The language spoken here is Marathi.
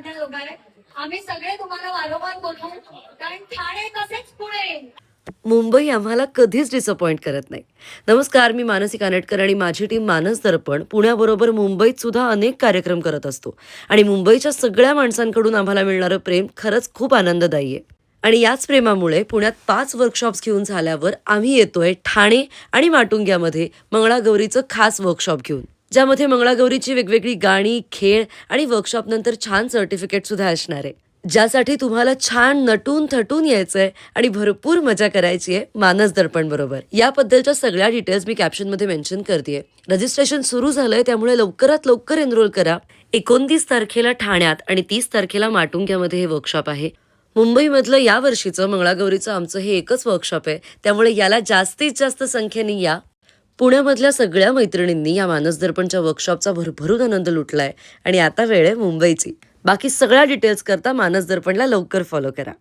आम्ही सगळे तुम्हाला वारंवार बोलू, कारण ठाणे तसेच पुणे. मुंबई आम्हाला कधीच डिसअपॉइंट करत नाही. नमस्कार, मी मानसी कानेटकर आणि माझी टीम मानस दर्पण पुण्याबरोबर मुंबईत सुद्धा अनेक कार्यक्रम करत असतो. आणि मुंबईच्या सगळ्या माणसांकडून आम्हाला मिळणारं प्रेम खरंच खूप आनंददायी आहे. आणि याच प्रेमामुळे पुण्यात 5 वर्कशॉप्स घेऊन झाल्यावर आम्ही येतोय ठाणे आणि माटुंग्यामध्ये मंगळागौरीचं खास वर्कशॉप घेऊन, ज्यामध्ये मंगळागौरीची वेगवेगळी गाणी, खेळ आणि वर्कशॉप नंतर छान सर्टिफिकेट सुद्धा असणार आहे, ज्यासाठी तुम्हाला छान नटून थटून यायचंय आणि भरपूर मजा करायची आहे मानस दर्पण बरोबर. याबद्दलच्या सगळ्या डिटेल्स मी कॅप्शनमध्ये मेन्शन करतेय. रजिस्ट्रेशन सुरू झालंय, त्यामुळे लवकरात लवकर एनरोल करा. 29 तारखेला ठाण्यात आणि 30 तारखेला माटुंग्यामध्ये हे वर्कशॉप आहे. मुंबईमधलं या वर्षीचं मंगळागौरीचं आमचं हे एकच वर्कशॉप आहे, त्यामुळे याला जास्तीत जास्त संख्येने या. पुण्यामधल्या सगळ्या मैत्रिणींनी या मानस दर्पणच्या वर्कशॉपचा भरभरून आनंद लुटलाय आणि आता वेळ आहे मुंबईची. बाकी सगळ्या डिटेल्स करता मानस दर्पणला लवकर फॉलो करा.